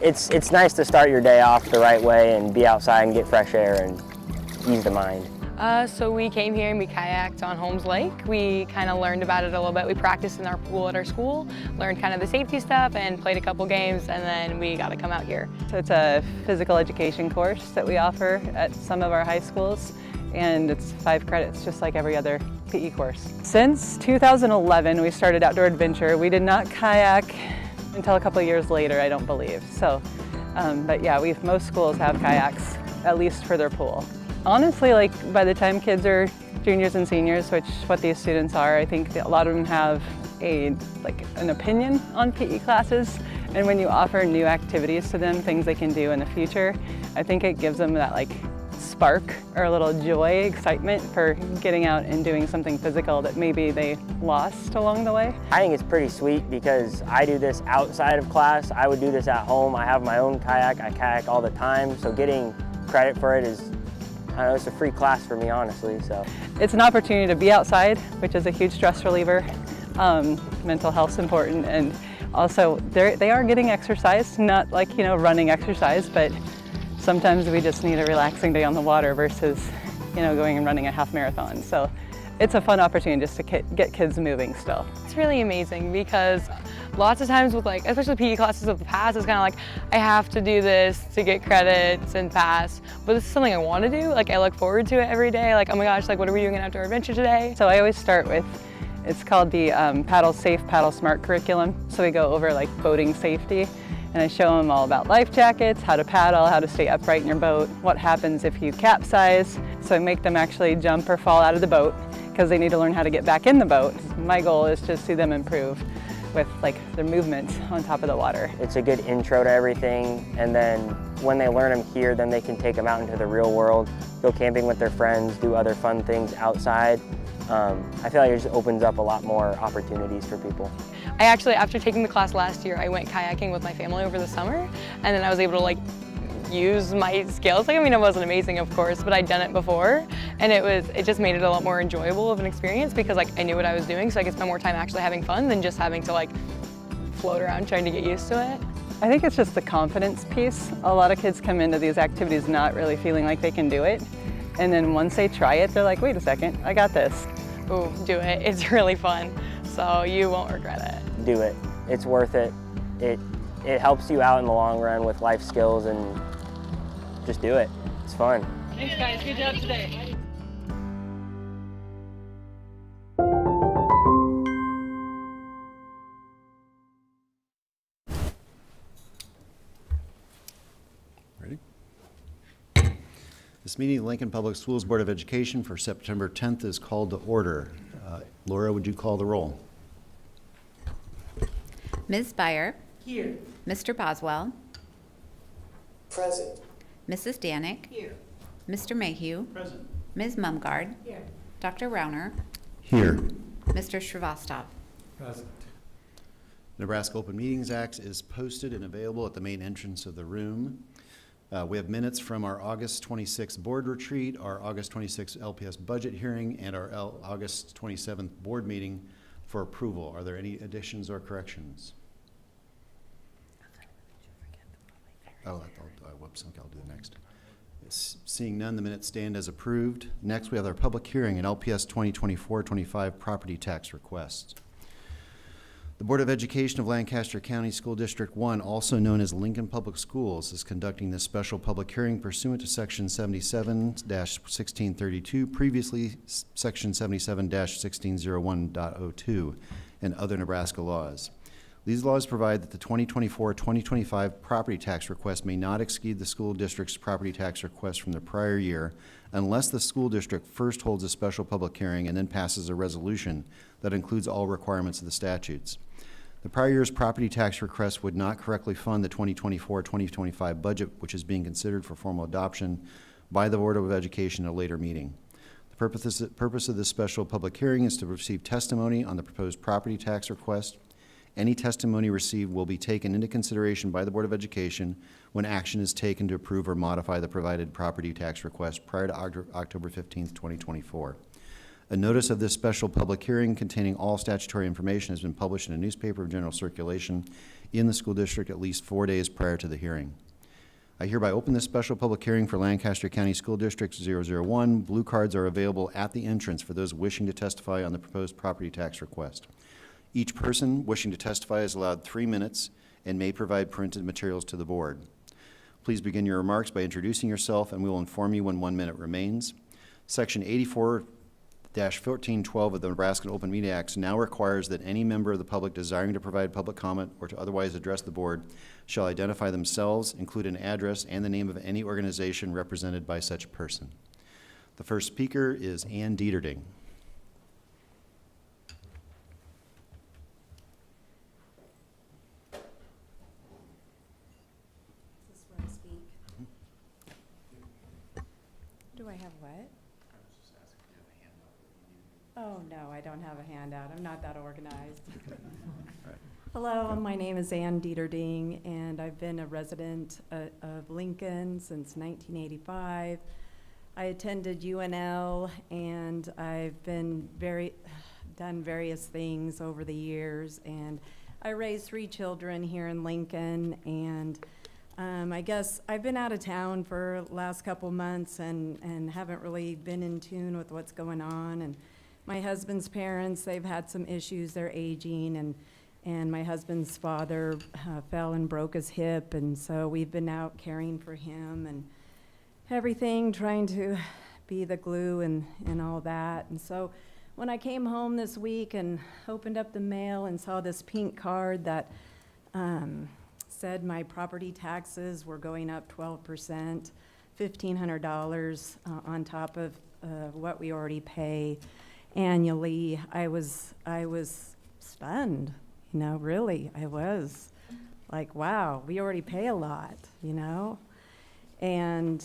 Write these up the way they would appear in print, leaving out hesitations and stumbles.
it's nice to start your day off the right way and be outside and get fresh air and ease the mind. So we came here and we kayaked on Holmes Lake. We kind of learned about it a little bit. We practiced in our pool at our school, learned kind of the safety stuff and played a couple games, and then we got to come out here. So it's a physical education course that we offer at some of our high schools, and it's 5 credits just like every other PE course. Since 2011 we started Outdoor Adventure. We did not kayak until a couple of years later, I don't believe. So, but yeah, most schools have kayaks, at least for their pool. Honestly, like by the time kids are juniors and seniors, which is what these students are, I think a lot of them have an opinion on PE classes. And when you offer new activities to them, things they can do in the future, I think it gives them that spark or a little joy, excitement for getting out and doing something physical that maybe they lost along the way. I think it's pretty sweet because I do this outside of class. I would do this at home. I have my own kayak. I kayak all the time. So getting credit for it is, I don't know, it's a free class for me, honestly. So it's an opportunity to be outside, which is a huge stress reliever. Mental health's important, and also they are getting exercise, not running exercise, but sometimes we just need a relaxing day on the water versus going and running a half marathon. So it's a fun opportunity just to get kids moving still. It's really amazing because lots of times with especially PE classes of the past, it's kind of I have to do this to get credits and pass, but this is something I want to do. I look forward to it every day. Oh my gosh, what are we doing in Outdoor Adventure today? So I always start with, it's called the Paddle Safe, Paddle Smart curriculum. So we go over boating safety, and I show them all about life jackets, how to paddle, how to stay upright in your boat, what happens if you capsize. So I make them actually jump or fall out of the boat because they need to learn how to get back in the boat. My goal is to see them improve with their movement on top of the water. It's a good intro to everything, and then when they learn them here, then they can take them out into the real world, go camping with their friends, do other fun things outside. I feel like it just opens up a lot more opportunities for people. I actually, after taking the class last year, I went kayaking with my family over the summer, and then I was able to use my skills. I mean, it wasn't amazing, of course, but I'd done it before, and it just made it a lot more enjoyable of an experience because I knew what I was doing, so I could spend more time actually having fun than just having to float around trying to get used to it. I think it's just the confidence piece. A lot of kids come into these activities not really feeling like they can do it, and then once they try it, they're like, wait a second, I got this. Ooh, do it. It's really fun, so you won't regret it. Do it. It's worth it. It helps you out in the long run with life skills, and just do it. It's fun. Thanks guys, good job today. Ready? This meeting of the Lincoln Public Schools Board of Education for September 10th is called to order. Laura, would you call the roll? Ms. Beyer. Here. Mr. Boswell. Present. Mrs. Danick. Here. Mr. Mayhew. Present. Ms. Mumgard. Here. Dr. Rauner. Here. Mr. Shrivastov. Present. Nebraska Open Meetings Act is posted and available at the main entrance of the room. We have minutes from our August 26th board retreat, our August 26th LPS budget hearing, and our August 27th board meeting for approval. Are there any additions or corrections? Whoops, okay, I'll do the next. Seeing none, the minutes stand as approved. Next, we have our public hearing and LPS 2024-25 property tax request. The Board of Education of Lancaster County School District 1, also known as Lincoln Public Schools, is conducting this special public hearing pursuant to Section 77-1632, previously Section 77-1601.02, and other Nebraska laws. These laws provide that the 2024-2025 property tax request may not exceed the school district's property tax request from the prior year unless the school district first holds a special public hearing and then passes a resolution that includes all requirements of the statutes. The prior year's property tax request would not correctly fund the 2024-2025 budget, which is being considered for formal adoption by the Board of Education at a later meeting. The purpose of this special public hearing is to receive testimony on the proposed property tax request. Any testimony received will be taken into consideration by the Board of Education when action is taken to approve or modify the provided property tax request prior to October 15th, 2024. A notice of this special public hearing containing all statutory information has been published in a newspaper of general circulation in the school district at least 4 days prior to the hearing. I hereby open this special public hearing for Lancaster County School District 001. Blue cards are available at the entrance for those wishing to testify on the proposed property tax request. Each person wishing to testify is allowed 3 minutes and may provide printed materials to the board. Please begin your remarks by introducing yourself, and we will inform you when 1 minute remains. Section 84-1412 of the Nebraska Open Meeting Act now requires that any member of the public desiring to provide public comment or to otherwise address the board shall identify themselves, include an address, and the name of any organization represented by such person. The first speaker is Ann Dieterding. Is this where I speak? Do I have what? Oh, no, I don't have a handout. I'm not that organized. Hello, my name is Ann Dieterding, and I've been a resident of Lincoln since 1985. I attended UNL, and I've been done various things over the years, and I raised 3 children here in Lincoln, and I guess I've been out of town for the last couple months and haven't really been in tune with what's going on. And my husband's parents, they've had some issues. They're aging, and my husband's father fell and broke his hip, and so we've been out caring for him and everything, trying to be the glue and all that. And so when I came home this week and opened up the mail and saw this pink card that said my property taxes were going up 12%, $1,500 on top of what we already pay annually, I was stunned. You know, really, I was like, wow, we already pay a lot, you know? And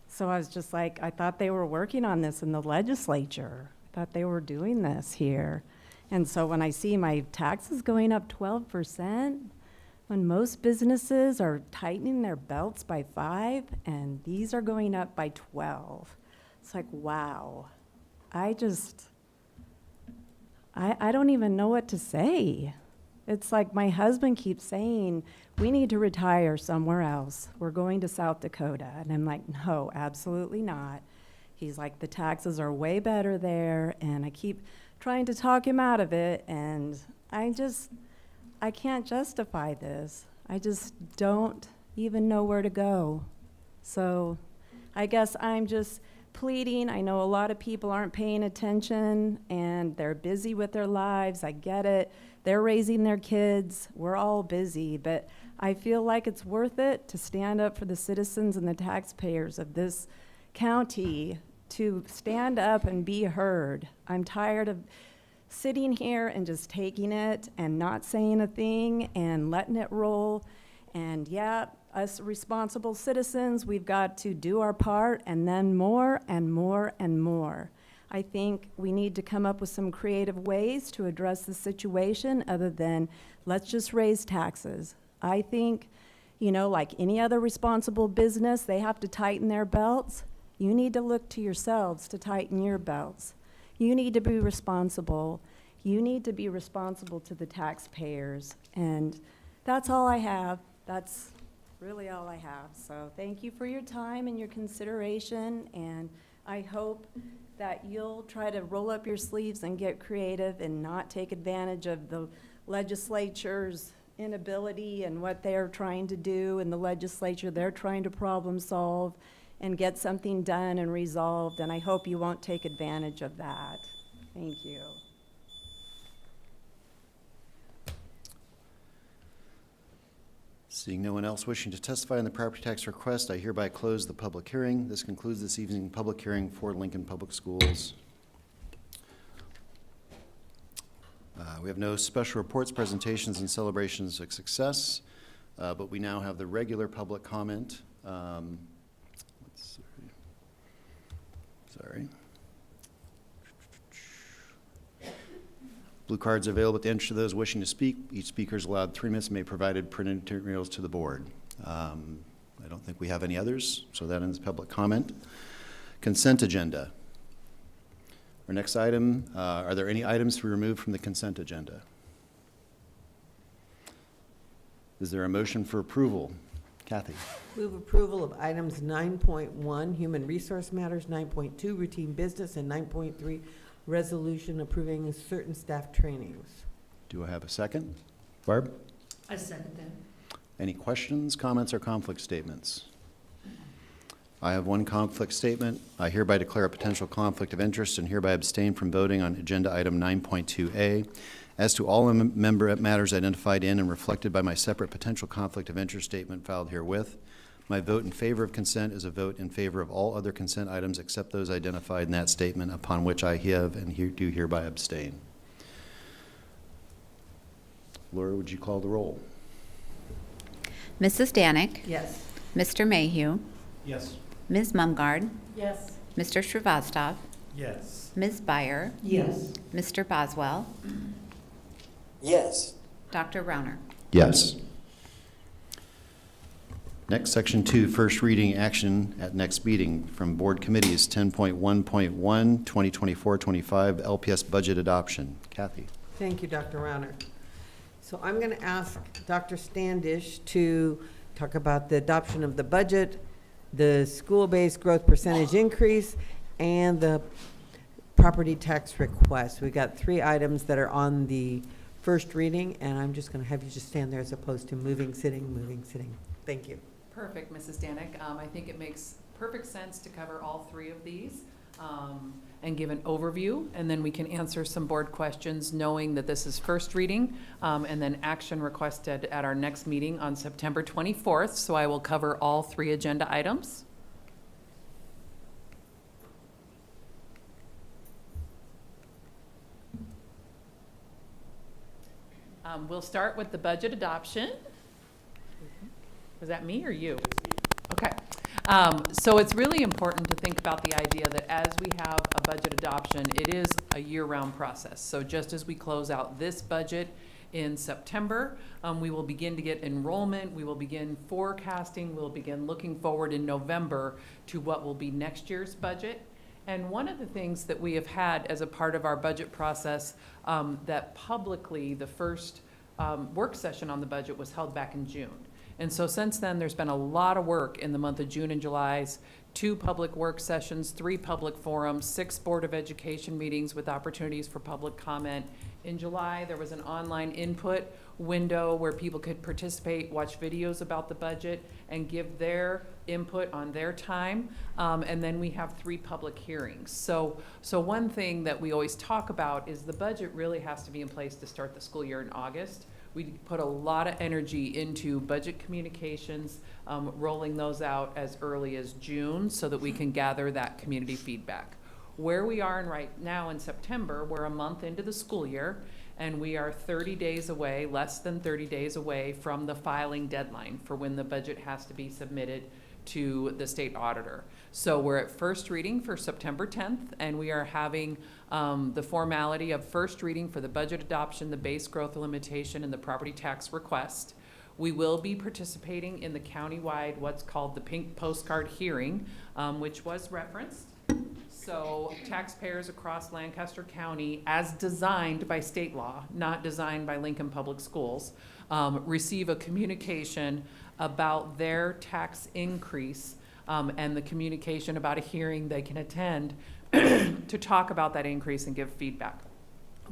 so I was just like, I thought they were working on this in the legislature. I thought they were doing this here. And so when I see my taxes going up 12%, when most businesses are tightening their belts by 5, and these are going up by 12, it's like, wow. I don't even know what to say. It's like my husband keeps saying, we need to retire somewhere else. We're going to South Dakota. And I'm like, no, absolutely not. He's like, the taxes are way better there. And I keep trying to talk him out of it. And I can't justify this. I just don't even know where to go. So I guess I'm just pleading. I know a lot of people aren't paying attention and they're busy with their lives. I get it. They're raising their kids. We're all busy, but I feel like it's worth it to stand up for the citizens and the taxpayers of this county, to stand up and be heard. I'm tired of sitting here and just taking it and not saying a thing and letting it roll. And yeah, us responsible citizens, we've got to do our part, and then more and more and more. I think we need to come up with some creative ways to address the situation other than let's just raise taxes. I think, you know, like any other responsible business, they have to tighten their belts. You need to look to yourselves to tighten your belts. You need to be responsible. You need to be responsible to the taxpayers. And that's all I have. That's really all I have. So thank you for your time and your consideration, and I hope that you'll try to roll up your sleeves and get creative and not take advantage of the legislature's inability and what they're trying to do in the legislature. They're trying to problem solve and get something done and resolved, and I hope you won't take advantage of that. Thank you. Seeing no one else wishing to testify on the property tax request, I hereby close the public hearing. This concludes this evening's public hearing for Lincoln Public Schools. We have no special reports, presentations, and celebrations of success, but we now have the regular public comment. Let's see. Sorry. Blue cards are available at the entrance to those wishing to speak. Each speaker is allowed 3 minutes and may be provided printed materials to the board. I don't think we have any others, so that ends public comment. Consent agenda. Our next item, are there any items to be removed from the consent agenda? Is there a motion for approval? Kathy? Move approval of items 9.1, Human Resource Matters, 9.2, Routine Business, and 9.3, Resolution approving certain staff trainings. Do I have a second? Barb? I second that. Any questions, comments, or conflict statements? I have one conflict statement. I hereby declare a potential conflict of interest and hereby abstain from voting on agenda item 9.2A. As to all member matters identified in and reflected by my separate potential conflict of interest statement filed herewith, my vote in favor of consent is a vote in favor of all other consent items except those identified in that statement, upon which I have and do hereby abstain. Laura, would you call the roll? Mrs. Danick. Yes. Mr. Mayhew. Yes. Ms. Mumgarde. Yes. Mr. Shrivastov. Yes. Ms. Byer. Yes. Mr. Boswell. Yes. Dr. Rauner. Yes. Next, section 2, first reading action at next meeting from board committees, 10.1.1, 2024-25 LPS budget adoption. Kathy. Thank you, Dr. Rauner. So I'm going to ask Dr. Standish to talk about the adoption of the budget, the school-based growth percentage increase, and the property tax request. We got 3 items that are on the first reading, and I'm just going to have you just stand there as opposed to moving, sitting. Thank you. Perfect, Mrs. Danick. I think it makes perfect sense to cover all 3 of these and give an overview, and then we can answer some board questions knowing that this is first reading and then action requested at our next meeting on September 24th. So I will cover all 3 agenda items. We'll start with the budget adoption. Was that me or you? Okay. So it's really important to think about the idea that as we have a budget adoption, it is a year-round process. So just as we close out this budget in September, we will begin to get enrollment, we will begin forecasting, we'll begin looking forward in November to what will be next year's budget. And one of the things that we have had as a part of our budget process that publicly the first work session on the budget was held back in June. And so since then, there's been a lot of work in the month of June and July's 2 public work sessions, 3 public forums, 6 Board of Education meetings with opportunities for public comment. In July, there was an online input window where people could participate, watch videos about the budget, and give their input on their time. And then we have 3 public hearings. So one thing that we always talk about is the budget really has to be in place to start the school year in August. We put a lot of energy into budget communications, rolling those out as early as June so that we can gather that community feedback. Where we are right now in September, we're a month into the school year, and we are 30 days away, less than 30 days away from the filing deadline for when the budget has to be submitted to the state auditor. So we're at first reading for September 10th, and we are having the formality of first reading for the budget adoption, the base growth limitation, and the property tax request. We will be participating in the countywide, what's called the Pink Postcard hearing, which was referenced. So taxpayers across Lancaster County, as designed by state law, not designed by Lincoln Public Schools, receive a communication about their tax increase and the communication about a hearing they can attend to talk about that increase and give feedback.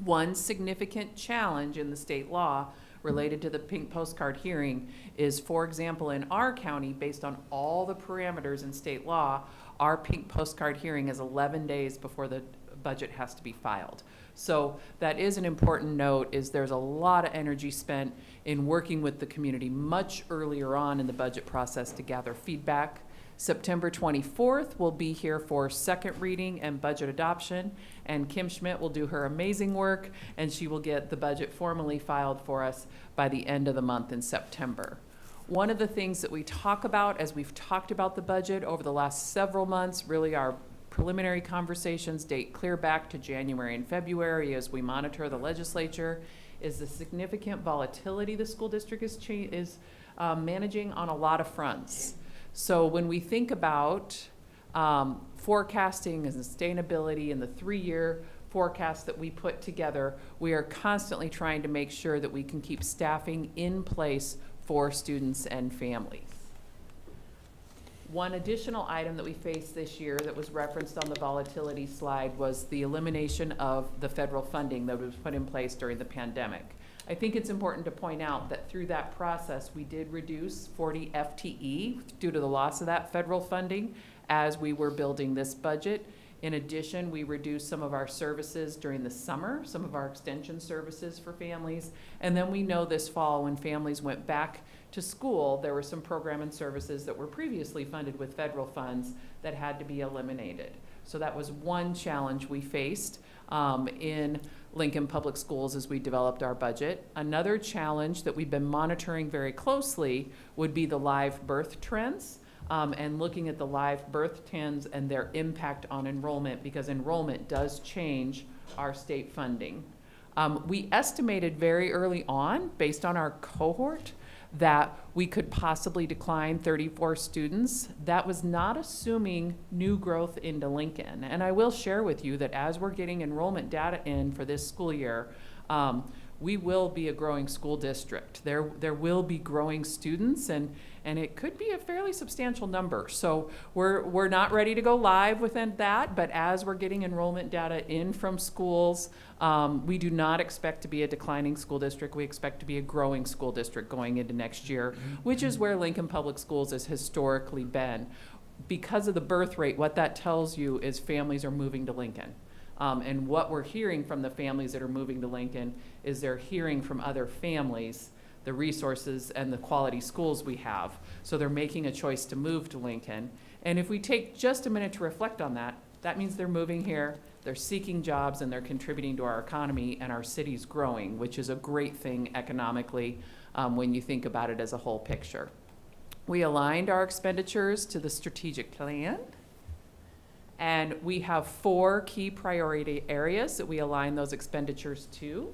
One significant challenge in the state law related to the Pink Postcard hearing is, for example, in our county, based on all the parameters in state law, our Pink Postcard hearing is 11 days before the budget has to be filed. So that is an important note, is there's a lot of energy spent in working with the community much earlier on in the budget process to gather feedback. September 24th, we'll be here for second reading and budget adoption, and Kim Schmidt will do her amazing work, and she will get the budget formally filed for us by the end of the month in September. One of the things that we talk about as we've talked about the budget over the last several months, really our preliminary conversations date clear back to January and February as we monitor the legislature, is the significant volatility the school district is managing on a lot of fronts. So when we think about forecasting and sustainability and the 3-year forecast that we put together, we are constantly trying to make sure that we can keep staffing in place for students and families. One additional item that we faced this year that was referenced on the volatility slide was the elimination of the federal funding that was put in place during the pandemic. I think it's important to point out that through that process, we did reduce 40 FTE due to the loss of that federal funding as we were building this budget. In addition, we reduced some of our services during the summer, some of our extension services for families. And then we know this fall when families went back to school, there were some program and services that were previously funded with federal funds that had to be eliminated. So that was one challenge we faced in Lincoln Public Schools as we developed our budget. Another challenge that we've been monitoring very closely would be the live birth trends. And looking at the live birth trends and their impact on enrollment, because enrollment does change our state funding. We estimated very early on, based on our cohort, that we could possibly decline 34 students. That was not assuming new growth into Lincoln. And I will share with you that as we're getting enrollment data in for this school year, we will be a growing school district. There will be growing students, and it could be a fairly substantial number. So we're not ready to go live within that, but as we're getting enrollment data in from schools, we do not expect to be a declining school district. We expect to be a growing school district going into next year, which is where Lincoln Public Schools has historically been. Because of the birth rate, what that tells you is families are moving to Lincoln. And what we're hearing from the families that are moving to Lincoln is they're hearing from other families the resources and the quality schools we have. So they're making a choice to move to Lincoln. And if we take just a minute to reflect on that, that means they're moving here, they're seeking jobs, and they're contributing to our economy, and our city's growing, which is a great thing economically when you think about it as a whole picture. We aligned our expenditures to the strategic plan. And we have 4 key priority areas that we align those expenditures to.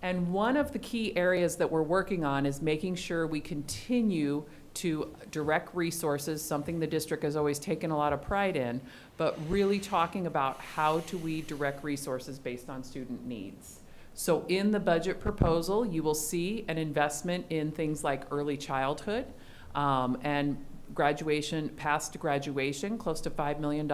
And one of the key areas that we're working on is making sure we continue to direct resources, something the district has always taken a lot of pride in, but really talking about how do we direct resources based on student needs. So in the budget proposal, you will see an investment in things like early childhood and graduation, past graduation, close to $5 million.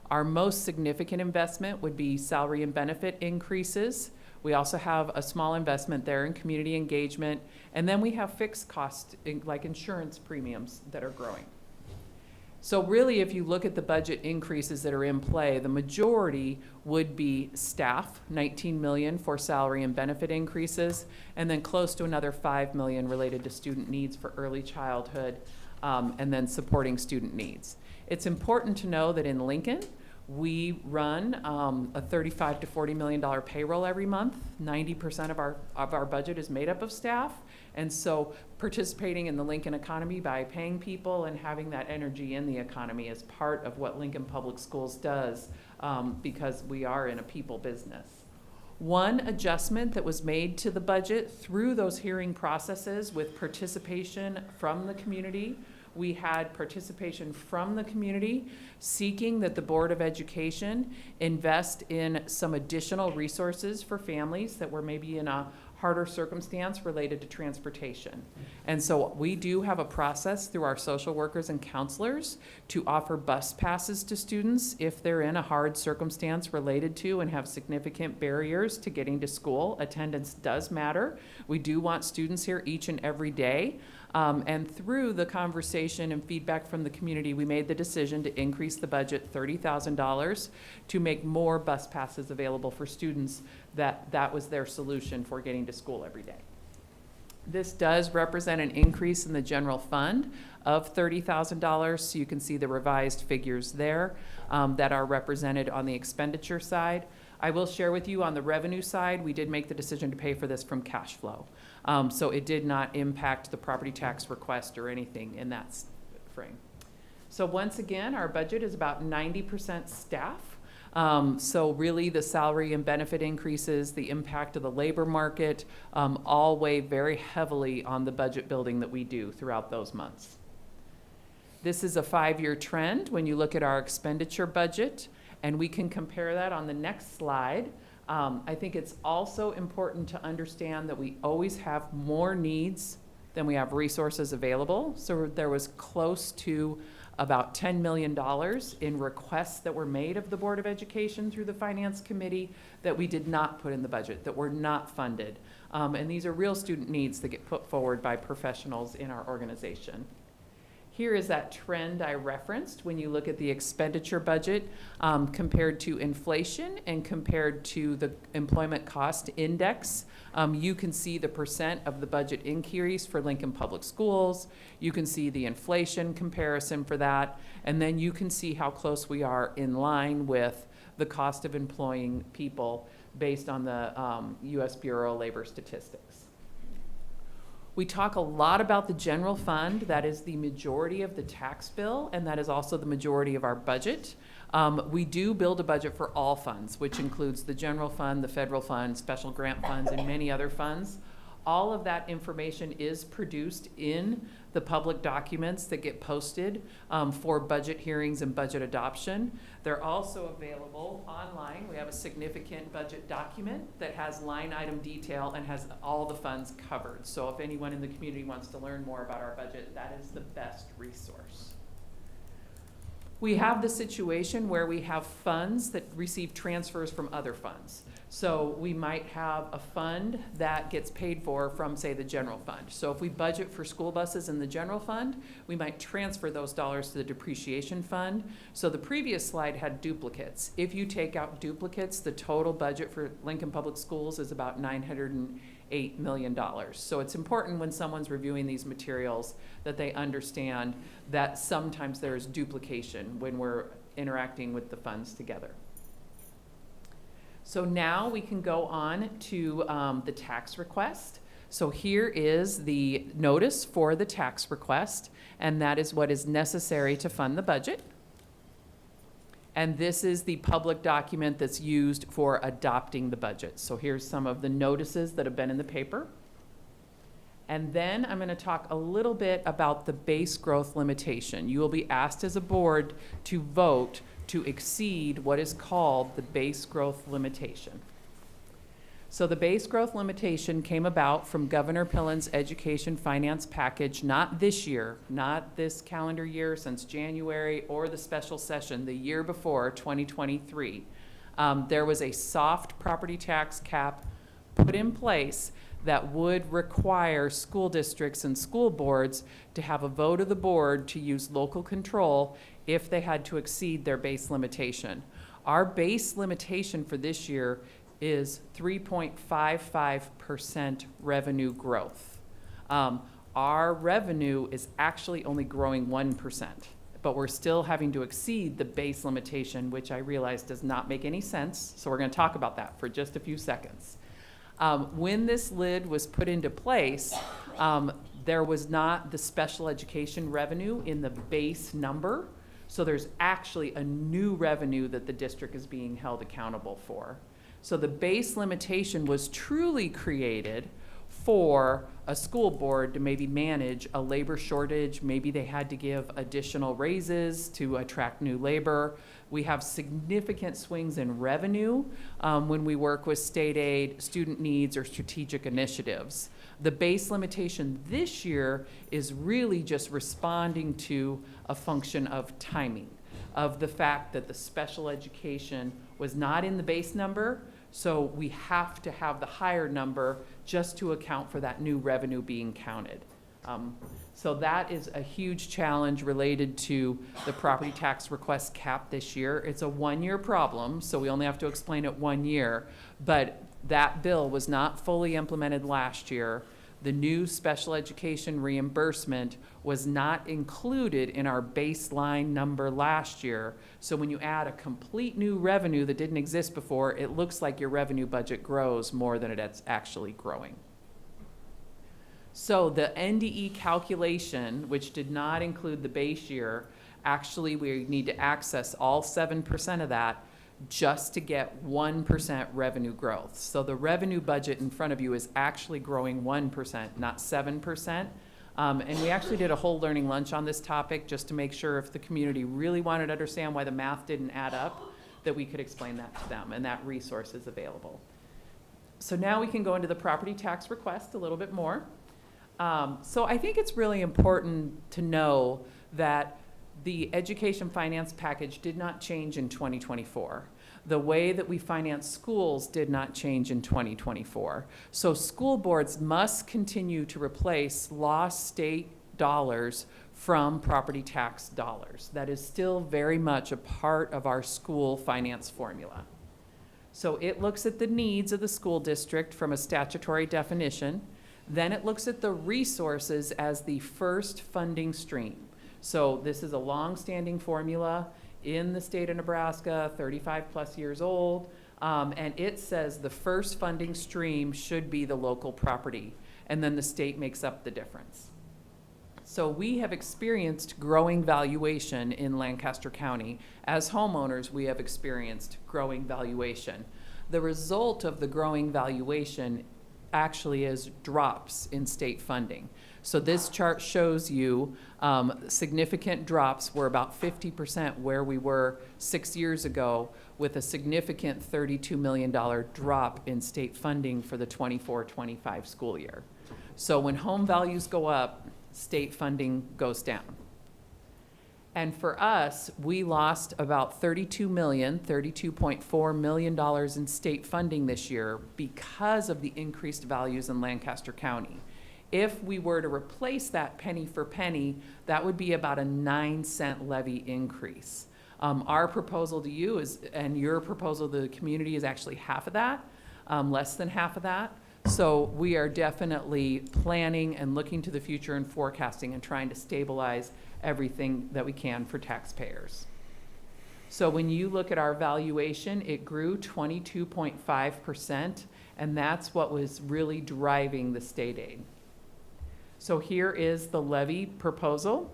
Our most significant investment would be salary and benefit increases. We also have a small investment there in community engagement. And then we have fixed costs like insurance premiums that are growing. So really, if you look at the budget increases that are in play, the majority would be staff, $19 million for salary and benefit increases, and then close to another $5 million related to student needs for early childhood, and then supporting student needs. It's important to know that in Lincoln, we run a $35 to $40 million payroll every month. 90% of our budget is made up of staff. And so participating in the Lincoln economy by paying people and having that energy in the economy is part of what Lincoln Public Schools does because we are in a people business. One adjustment that was made to the budget through those hearing processes with participation from the community, we had participation from the community seeking that the Board of Education invest in some additional resources for families that were maybe in a harder circumstance related to transportation. And so we do have a process through our social workers and counselors to offer bus passes to students if they're in a hard circumstance related to and have significant barriers to getting to school. Attendance does matter. We do want students here each and every day. And through the conversation and feedback from the community, we made the decision to increase the budget $30,000 to make more bus passes available for students that was their solution for getting to school every day. This does represent an increase in the general fund of $30,000, so you can see the revised figures there that are represented on the expenditure side. I will share with you on the revenue side, we did make the decision to pay for this from cash flow. So it did not impact the property tax request or anything in that frame. So once again, our budget is about 90% staff. So really the salary and benefit increases, the impact of the labor market, all weigh very heavily on the budget building that we do throughout those months. This is a 5-year trend when you look at our expenditure budget, and we can compare that on the next slide. I think it's also important to understand that we always have more needs than we have resources available. So there was close to about $10 million in requests that were made of the Board of Education through the Finance Committee that we did not put in the budget, that were not funded. And these are real student needs that get put forward by professionals in our organization. Here is that trend I referenced when you look at the expenditure budget compared to inflation and compared to the employment cost index. You can see the percent of the budget increase for Lincoln Public Schools. You can see the inflation comparison for that. And then you can see how close we are in line with the cost of employing people based on the U.S. Bureau of Labor Statistics. We talk a lot about the general fund. That is the majority of the tax bill, and that is also the majority of our budget. We do build a budget for all funds, which includes the general fund, the federal fund, special grant funds, and many other funds. All of that information is produced in the public documents that get posted for budget hearings and budget adoption. They're also available online. We have a significant budget document that has line item detail and has all the funds covered. So if anyone in the community wants to learn more about our budget, that is the best resource. We have the situation where we have funds that receive transfers from other funds. So we might have a fund that gets paid for from, say, the general fund. So if we budget for school buses in the general fund, we might transfer those dollars to the depreciation fund. So the previous slide had duplicates. If you take out duplicates, the total budget for Lincoln Public Schools is about $908 million. So it's important when someone's reviewing these materials that they understand that sometimes there is duplication when we're interacting with the funds together. So now we can go on to the tax request. So here is the notice for the tax request, and that is what is necessary to fund the budget. And this is the public document that's used for adopting the budget. So here's some of the notices that have been in the paper. And then I'm going to talk a little bit about the base growth limitation. You will be asked as a board to vote to exceed what is called the base growth limitation. So the base growth limitation came about from Governor Pillen's education finance package, not this year, not this calendar year since January or the special session, the year before, 2023. There was a soft property tax cap put in place that would require school districts and school boards to have a vote of the board to use local control if they had to exceed their base limitation. Our base limitation for this year is 3.55% revenue growth. Our revenue is actually only growing 1%, but we're still having to exceed the base limitation, which I realize does not make any sense. So we're going to talk about that for just a few seconds. When this lid was put into place, there was not the special education revenue in the base number. So there's actually a new revenue that the district is being held accountable for. So the base limitation was truly created for a school board to maybe manage a labor shortage. Maybe they had to give additional raises to attract new labor. We have significant swings in revenue when we work with state aid, student needs, or strategic initiatives. The base limitation this year is really just responding to a function of timing, of the fact that the special education was not in the base number, so we have to have the higher number just to account for that new revenue being counted. So that is a huge challenge related to the property tax request cap this year. It's a one-year problem, so we only have to explain it 1 year, but that bill was not fully implemented last year. The new special education reimbursement was not included in our baseline number last year. So when you add a complete new revenue that didn't exist before, it looks like your revenue budget grows more than it's actually growing. So the NDE calculation, which did not include the base year, actually we need to access all 7% of that just to get 1% revenue growth. So the revenue budget in front of you is actually growing 1%, not 7%. And we actually did a whole learning lunch on this topic just to make sure if the community really wanted to understand why the math didn't add up, that we could explain that to them, and that resource is available. So now we can go into the property tax request a little bit more. So I think it's really important to know that the education finance package did not change in 2024. The way that we finance schools did not change in 2024. So school boards must continue to replace lost state dollars from property tax dollars. That is still very much a part of our school finance formula. So it looks at the needs of the school district from a statutory definition. Then it looks at the resources as the first funding stream. So this is a long-standing formula in the state of Nebraska, 35 plus years old, and it says the first funding stream should be the local property, and then the state makes up the difference. So we have experienced growing valuation in Lancaster County. As homeowners, we have experienced growing valuation. The result of the growing valuation actually is drops in state funding. So this chart shows you significant drops. We're about 50% where we were 6 years ago, with a significant $32 million drop in state funding for the 24-25 school year. So when home values go up, state funding goes down. And for us, we lost about $32.4 million in state funding this year because of the increased values in Lancaster County. If we were to replace that penny for penny, that would be about a 9-cent levy increase. Our proposal to you is, and your proposal to the community is actually half of that, less than half of that. So we are definitely planning and looking to the future and forecasting and trying to stabilize everything that we can for taxpayers. So when you look at our valuation, it grew 22.5%, and that's what was really driving the state aid. So here is the levy proposal.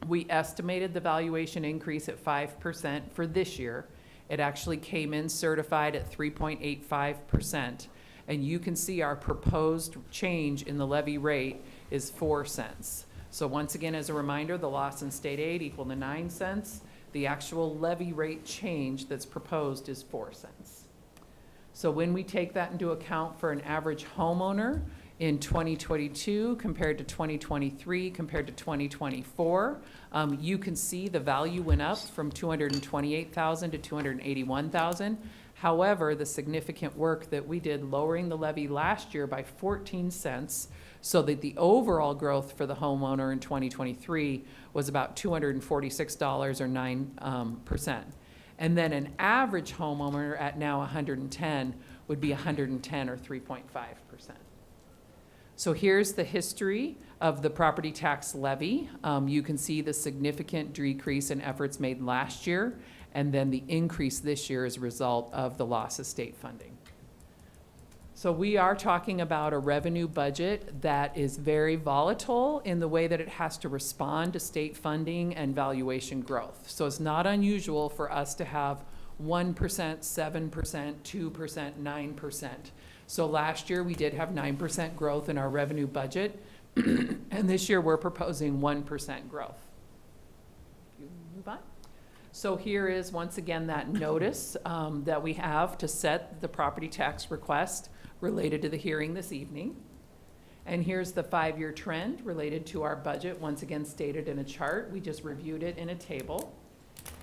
We estimated the valuation increase at 5% for this year. It actually came in certified at 3.85%. And you can see our proposed change in the levy rate is 4 cents. So once again, as a reminder, the loss in state aid equal to 9 cents. The actual levy rate change that's proposed is 4 cents. So when we take that into account for an average homeowner in 2022 compared to 2023 compared to 2024, you can see the value went up from $228,000 to $281,000. However, the significant work that we did lowering the levy last year by 14 cents, so that the overall growth for the homeowner in 2023 was about $246 or 9%. And then an average homeowner at now 110 would be 110 or 3.5%. So here's the history of the property tax levy. You can see the significant decrease in efforts made last year, and then the increase this year as a result of the loss of state funding. So we are talking about a revenue budget that is very volatile in the way that it has to respond to state funding and valuation growth. So it's not unusual for us to have 1%, 7%, 2%, 9%. So last year we did have 9% growth in our revenue budget, and this year we're proposing 1% growth. You move on. So here is once again that notice that we have to set the property tax request related to the hearing this evening. And here's the 5-year trend related to our budget, once again stated in a chart. We just reviewed it in a table.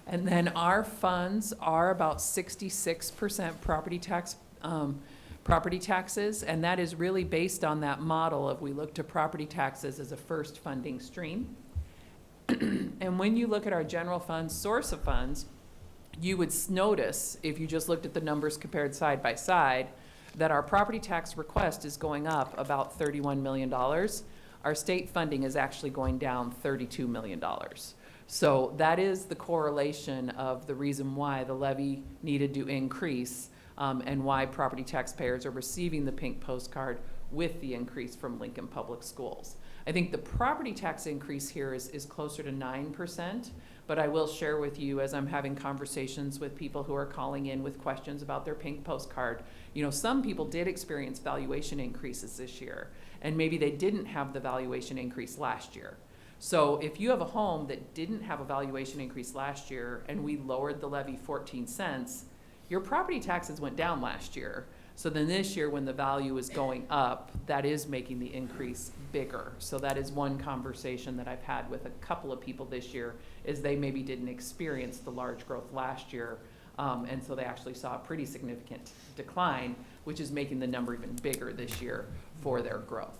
And then our funds are about 66% property taxes, and that is really based on that model of we look to property taxes as a first funding stream. And when you look at our general fund source of funds, you would notice, if you just looked at the numbers compared side by side, that our property tax request is going up about $31 million. Our state funding is actually going down $32 million. So that is the correlation of the reason why the levy needed to increase and why property taxpayers are receiving the pink postcard with the increase from Lincoln Public Schools. I think the property tax increase here is closer to 9%, But I will share with you, as I'm having conversations with people who are calling in with questions about their pink postcard, some people did experience valuation increases this year, and maybe they didn't have the valuation increase last year. So if you have a home that didn't have a valuation increase last year and we lowered the levy 14 cents, your property taxes went down last year. So then this year, when the value is going up, that is making the increase bigger. So that is one conversation that I've had with a couple of people this year, is they maybe didn't experience the large growth last year. And so they actually saw a pretty significant decline, which is making the number even bigger this year for their growth.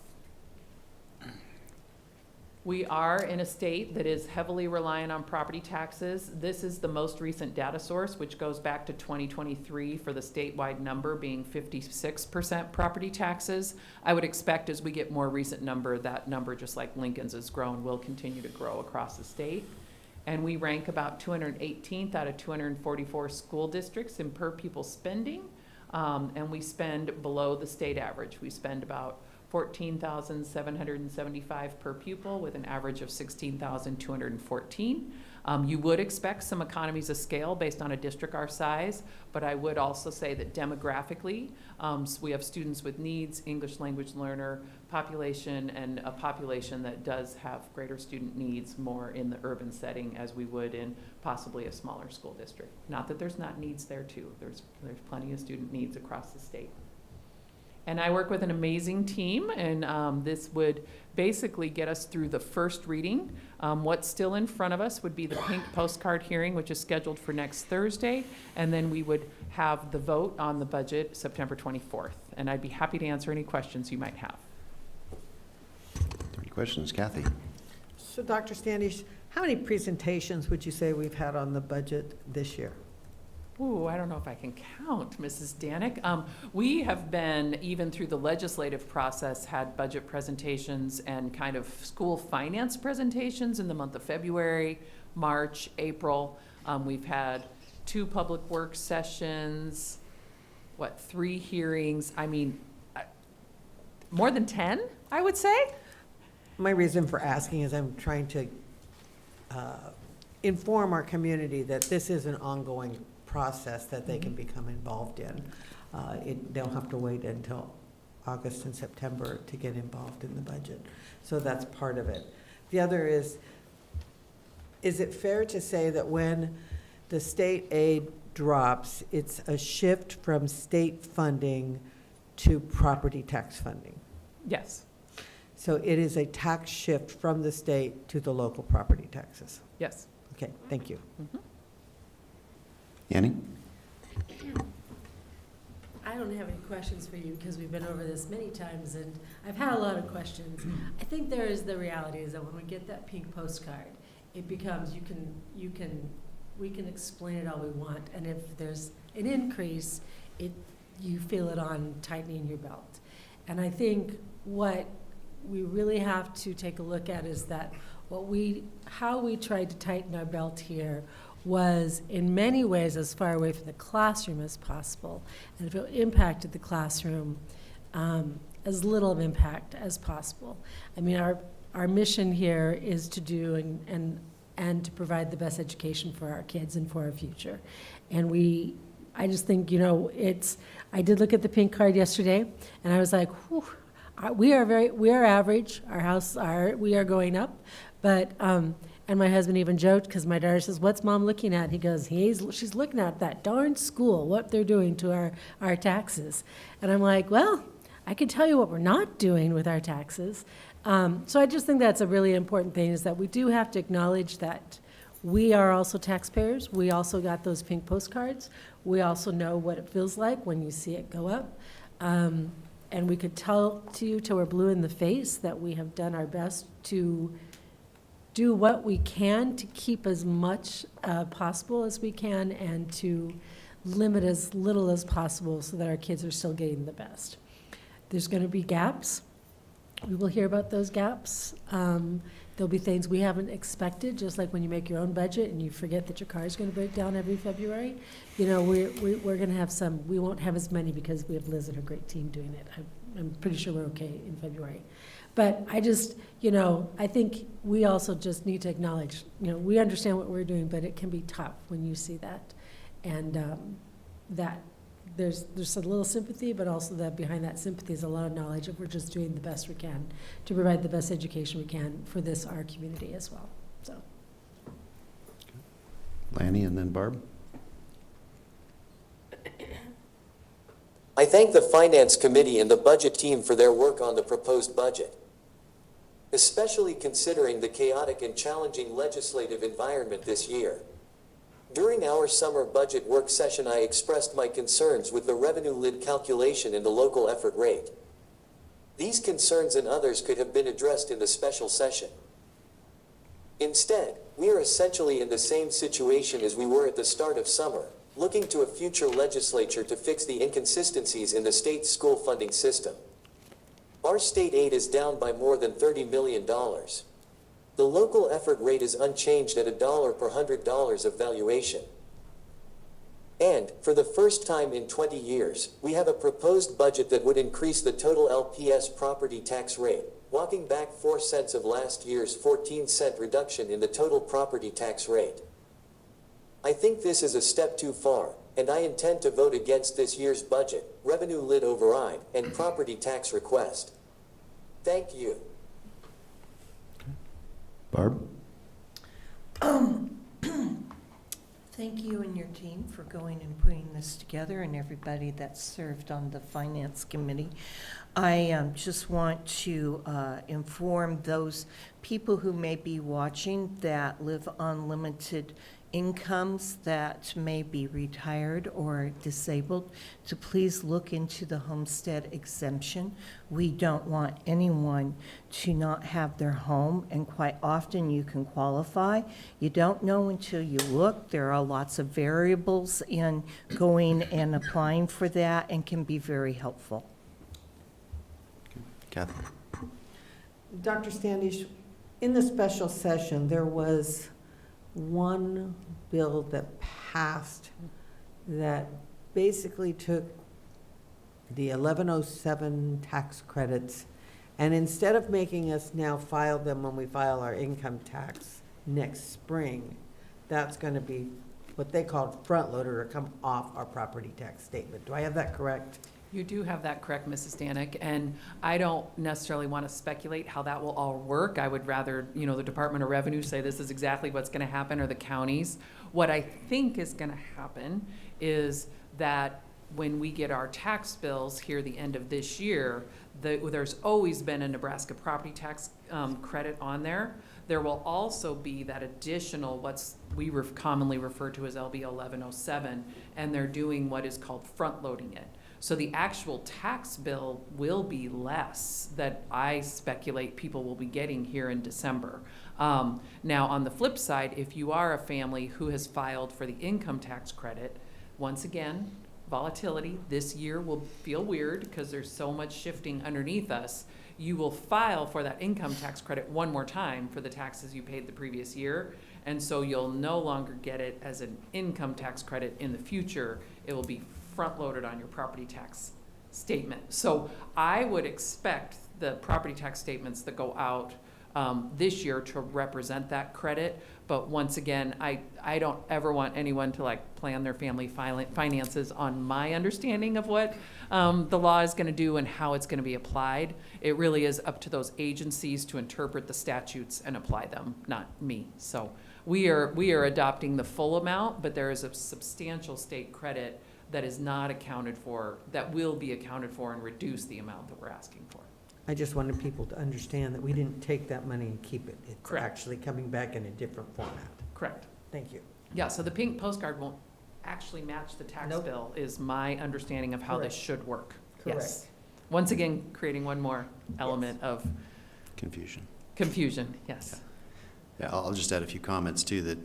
We are in a state that is heavily reliant on property taxes. This is the most recent data source, which goes back to 2023 for the statewide number being 56% property taxes. I would expect as we get more recent number, that number, just like Lincoln's has grown, will continue to grow across the state. And we rank about 218th out of 244 school districts in per pupil spending. And we spend below the state average. We spend about $14,775 per pupil with an average of $16,214. You would expect some economies of scale based on a district our size, but I would also say that demographically, so we have students with needs, English language learner population, and a population that does have greater student needs more in the urban setting as we would in possibly a smaller school district. Not that there's not needs there too. There's plenty of student needs across the state. And I work with an amazing team, and this would basically get us through the first reading. What's still in front of us would be the pink postcard hearing, which is scheduled for next Thursday, and then we would have the vote on the budget September 24th. And I'd be happy to answer any questions you might have. Any questions? Kathy? So Dr. Standish, how many presentations would you say we've had on the budget this year? Ooh, I don't know if I can count, Mrs. Danik. We have been, even through the legislative process, had budget presentations and kind of school finance presentations in the month of February, March, April. We've had 2 public works sessions, 3 hearings. I mean, more than 10, I would say. My reason for asking is I'm trying to inform our community that this is an ongoing process that they can become involved in. They'll have to wait until August and September to get involved in the budget. So that's part of it. The other is it fair to say that when the state aid drops, it's a shift from state funding to property tax funding? Yes. So it is a tax shift from the state to the local property taxes? Yes. Okay, thank you. Mm-hmm. Annie? I don't have any questions for you because we've been over this many times and I've had a lot of questions. I think there is the reality is that when we get that pink postcard, it becomes we can explain it all we want, and if there's an increase, you feel it on tightening your belt. And I think what we really have to take a look at is that how we tried to tighten our belt here was in many ways as far away from the classroom as possible, and if it impacted the classroom, as little of impact as possible. I mean, our mission here is to do and to provide the best education for our kids and for our future. And I just think, I did look at the pink card yesterday, and I was like, whew, we are average. We are going up, but. And my husband even joked because my daughter says, "What's Mom looking at?" He goes, "She's looking at that darn school, what they're doing to our taxes." And I'm like, well, I can tell you what we're not doing with our taxes. So I just think that's a really important thing, is that we do have to acknowledge that we are also taxpayers. We also got those pink postcards. We also know what it feels like when you see it go up. And we could tell to you till we're blue in the face that we have done our best to do what we can to keep as much possible as we can and to limit as little as possible so that our kids are still getting the best. There's going to be gaps. We will hear about those gaps. There'll be things we haven't expected, just like when you make your own budget and you forget that your car is going to break down every February. We're going to have some. We won't have as many because we have Liz and her great team doing it. I'm pretty sure we're okay in February. But I just, you know, I think we also just need to acknowledge, you know, we understand what we're doing, but it can be tough when you see that. And that there's a little sympathy, but also that behind that sympathy is a lot of knowledge that we're just doing the best we can to provide the best education we can for this, our community as well, so. Lanny and then Barb. I thank the Finance Committee and the Budget team for their work on the proposed budget, especially considering the chaotic and challenging legislative environment this year. During our summer budget work session, I expressed my concerns with the revenue lid calculation and the local effort rate. These concerns and others could have been addressed in the special session. Instead, we are essentially in the same situation as we were at the start of summer, looking to a future legislature to fix the inconsistencies in the state school funding system. Our state aid is down by more than $30 million. The local effort rate is unchanged at $1 per $100 of valuation. And, for the first time in 20 years, we have a proposed budget that would increase the total LPS property tax rate, walking back 4 cents of last year's 14-cent reduction in the total property tax rate. I think this is a step too far, and I intend to vote against this year's budget, revenue lid override, and property tax request. Thank you. Barb? Thank you and your team for going and putting this together, and everybody that served on the Finance Committee. I just want to inform those people who may be watching that live on limited incomes, that may be retired or disabled, to please look into the homestead exemption. We don't want anyone to not have their home, and quite often you can qualify. You don't know until you look. There are lots of variables in going and applying for that, and can be very helpful. Catherine? Dr. Standish, in the special session, there was one bill that passed that basically took the 1107 tax credits, and instead of making us now file them when we file our income tax next spring, that's going to be what they call front loader, or come off our property tax statement. Do I have that correct? You do have that correct, Mrs. Stanek, and I don't necessarily want to speculate how that will all work. I would rather, you know, the Department of Revenue say this is exactly what's going to happen, or the counties. What I think is going to happen is that when we get our tax bills here the end of this year, there's always been a Nebraska property tax credit on there. There will also be that additional, we commonly refer to as LB 1107, and they're doing what is called front-loading it. So the actual tax bill will be less, that I speculate people will be getting here in December. Now, on the flip side, if you are a family who has filed for the income tax credit, once again, volatility this year will feel weird because there's so much shifting underneath us. You will file for that income tax credit one more time for the taxes you paid the previous year, and so you'll no longer get it as an income tax credit in the future. It will be front-loaded on your property tax statement. So I would expect the property tax statements that go out this year to represent that credit. But once again, I don't ever want anyone to like plan their family finances on my understanding of what the law is going to do and how it's going to be applied. It really is up to those agencies to interpret the statutes and apply them, not me. So we are adopting the full amount, but there is a substantial state credit that is not accounted for, that will be accounted for and reduce the amount that we're asking for. I just wanted people to understand that we didn't take that money and keep it. It's Correct. actually coming back in a different format. Correct. Thank you. Yeah, so the pink postcard won't actually match the tax Nope. bill, is my understanding of how this Correct. should work. Correct. Yes. Once again, creating one more element of Confusion. confusion, yes. Yeah, I'll just add a few comments too, that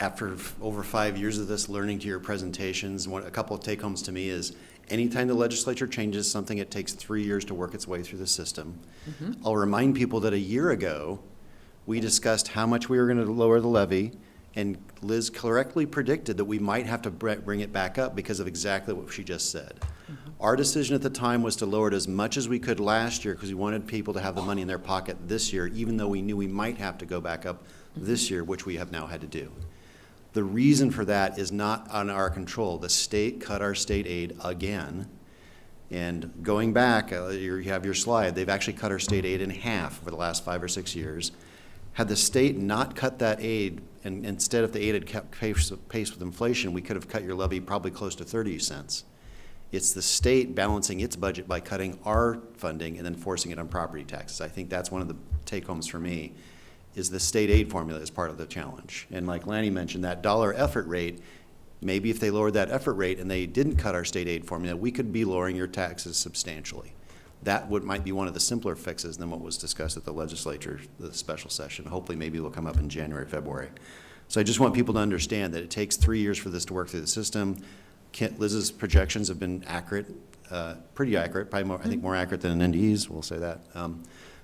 after over 5 years of this, learning to your presentations, a couple of take-homes to me is anytime the legislature changes something, it takes 3 years to work its way through the system. Mhm. I'll remind people that a year ago, we discussed how much we were going to lower the levy, and Liz correctly predicted that we might have to bring it back up because of exactly what she just said. Our decision at the time was to lower it as much as we could last year because we wanted people to have the money in their pocket this year, even though we knew we might have to go back up this year, which we have now had to do. The reason for that is not on our control. The state cut our state aid again. And going back, you have your slide, they've actually cut our state aid in half over the last 5 or 6 years. Had the state not cut that aid, and instead if the aid had kept pace with inflation, we could have cut your levy probably close to 30 cents. It's the state balancing its budget by cutting our funding and then forcing it on property taxes. I think that's one of the take-homes for me, is the state aid formula is part of the challenge. And like Lanny mentioned, that dollar effort rate, maybe if they lowered that effort rate and they didn't cut our state aid formula, we could be lowering your taxes substantially. That might be one of the simpler fixes than what was discussed at the legislature, the special session. Hopefully maybe it'll come up in January, February. So I just want people to understand that it takes 3 years for this to work through the system. Liz's projections have been accurate, pretty accurate, probably more, I think more accurate than an NDE's, we'll say that.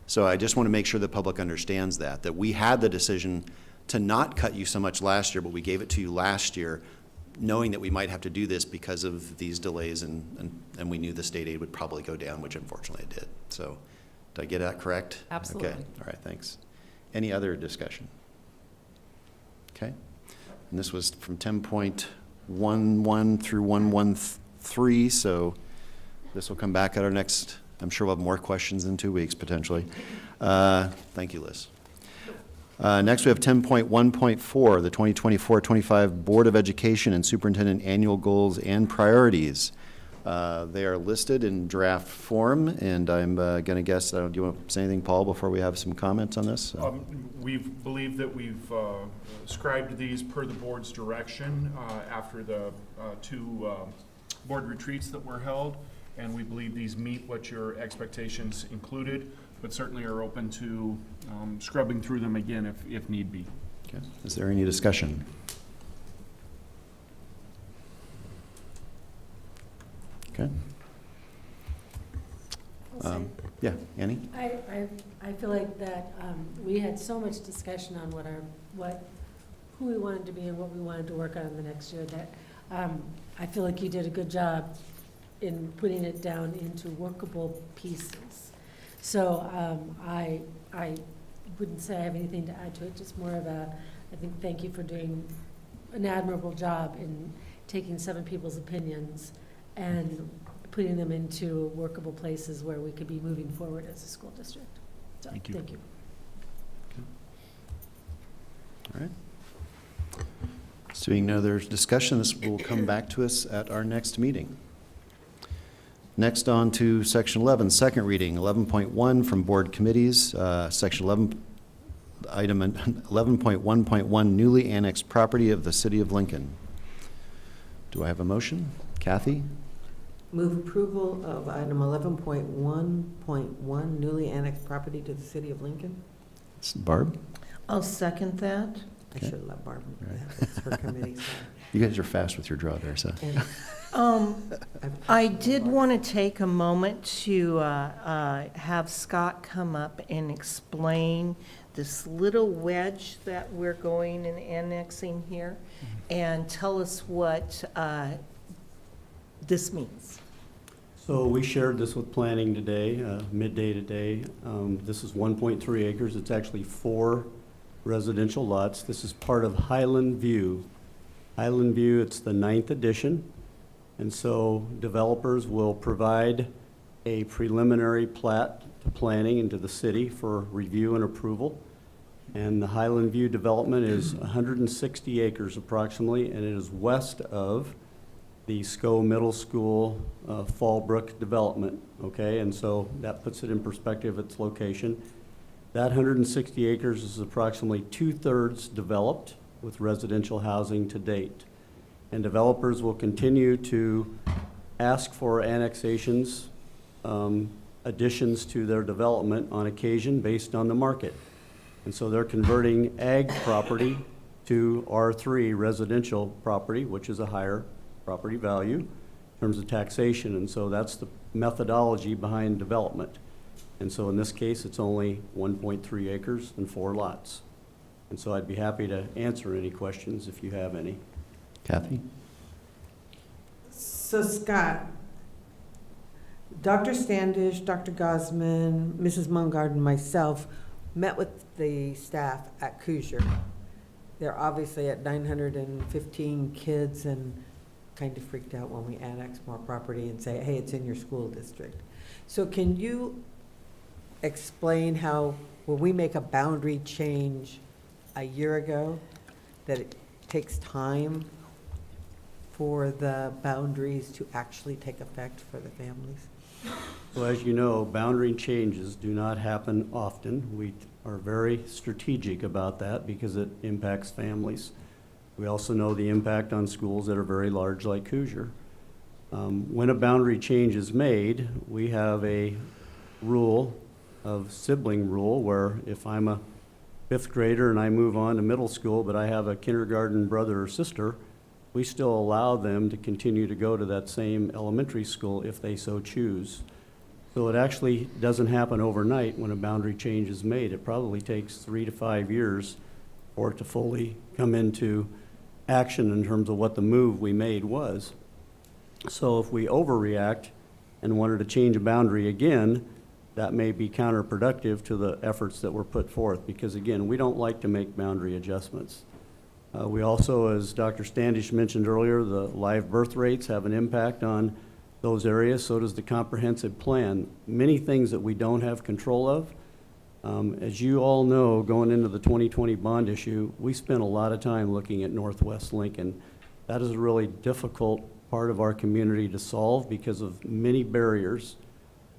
So I just want to make sure the public understands that we had the decision to not cut you so much last year, but we gave it to you last year, knowing that we might have to do this because of these delays, and we knew the state aid would probably go down, which unfortunately it did. So did I get that correct? Absolutely. Okay, all right, thanks. Any other discussion? Okay, and this was from 10.11 through 113, so this will come back at our next, I'm sure we'll have more questions in 2 weeks potentially. Thank you, Liz. Next, we have 10.1.4, the 2024-25 Board of Education and Superintendent Annual Goals and Priorities. They are listed in draft form, and I'm going to guess, do you want to say anything, Paul, before we have some comments on this? We believe that we've scribed these per the board's direction after the 2 board retreats that were held, and we believe these meet what your expectations included, but certainly are open to scrubbing through them again if need be. Okay. Is there any discussion? Okay. Yeah, Annie? I feel like that we had so much discussion on who we wanted to be and what we wanted to work on in the next year that I feel like you did a good job in putting it down into workable pieces. So I wouldn't say I have anything to add to it, just more of I think thank you for doing an admirable job in taking 7 people's opinions and putting them into workable places where we could be moving forward as a school district. So, Thank you. Thank you. Okay. All right. Seeing no other discussion, this will come back to us at our next meeting. Next on to Section 11, second reading, 11.1 from board committees, Section 11, item 11.1.1, newly annexed property of the City of Lincoln. Do I have a motion? Kathy? Move approval of item 11.1.1, newly annexed property to the City of Lincoln. Barb? I'll second that. I should have let Barb, it's her committee, sorry. You guys are fast with your draw there, so. I did want to take a moment to have Scott come up and explain this little wedge that we're going and annexing here, and tell us what this means. So we shared this with planning today, midday today. This is 1.3 acres. It's actually 4 residential lots. This is part of Highland View. Highland View, it's the 9th edition. And so developers will provide a preliminary plat to planning and to the city for review and approval. And the Highland View development is 160 acres approximately, and it is west of the SCO Middle School Fallbrook development, okay? And so that puts it in perspective, its location. That 160 acres is approximately 2/3 developed with residential housing to date. And developers will continue to ask for annexations, additions to their development on occasion based on the market. And so they're converting ag property to R3 residential property, which is a higher property value in terms of taxation. And so that's the methodology behind development. And so in this case, it's only 1.3 acres and 4 lots. And so I'd be happy to answer any questions if you have any. Kathy? So Scott, Dr. Standish, Dr. Gosman, Mrs. Mungard, and myself met with the staff at Coosier. They're obviously at 915 kids and kind of freaked out when we annex more property and say, hey, it's in your school district. So can you explain how, when we make a boundary change a year ago, that it takes time for the boundaries to actually take effect for the families? Well, as you know, boundary changes do not happen often. We are very strategic about that because it impacts families. We also know the impact on schools that are very large like Coosier. When a boundary change is made, we have a rule of sibling rule where if I'm a 5th grader and I move on to middle school, but I have a kindergarten brother or sister, we still allow them to continue to go to that same elementary school if they so choose. So it actually doesn't happen overnight when a boundary change is made. It probably takes 3 to 5 years for it to fully come into action in terms of what the move we made was. So if we overreact and wanted to change a boundary again, that may be counterproductive to the efforts that were put forth, because again, we don't like to make boundary adjustments. We also, as Dr. Standish mentioned earlier, the live birth rates have an impact on those areas, so does the comprehensive plan. Many things that we don't have control of. As you all know, going into the 2020 bond issue, we spent a lot of time looking at Northwest Lincoln. That is a really difficult part of our community to solve because of many barriers.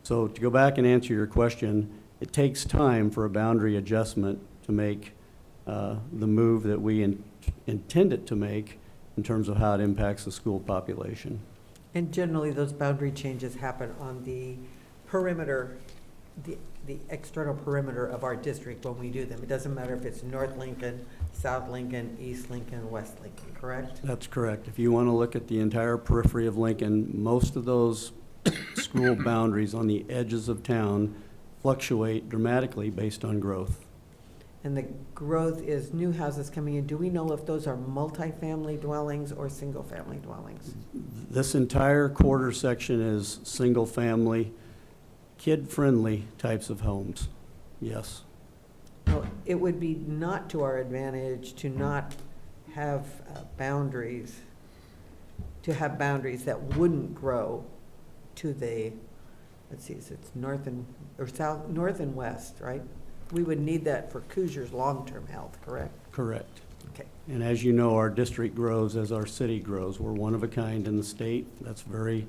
So to go back and answer your question, it takes time for a boundary adjustment to make the move that we intend it to make in terms of how it impacts the school population. And generally, those boundary changes happen on the perimeter, the external perimeter of our district when we do them. It doesn't matter if it's North Lincoln, South Lincoln, East Lincoln, West Lincoln, correct? That's correct. If you want to look at the entire periphery of Lincoln, most of those school boundaries on the edges of town fluctuate dramatically based on growth. And the growth is new houses coming in. Do we know if those are multifamily dwellings or single-family dwellings? This entire quarter section is single-family, kid-friendly types of homes, yes. Well, it would be not to our advantage to not have boundaries, to have boundaries that wouldn't grow to the, let's see, it's north and, or south, north and west, right? We would need that for Coosier's long-term health, correct? Correct. Okay. And as you know, our district grows as our city grows. We're one of a kind in the state. That's very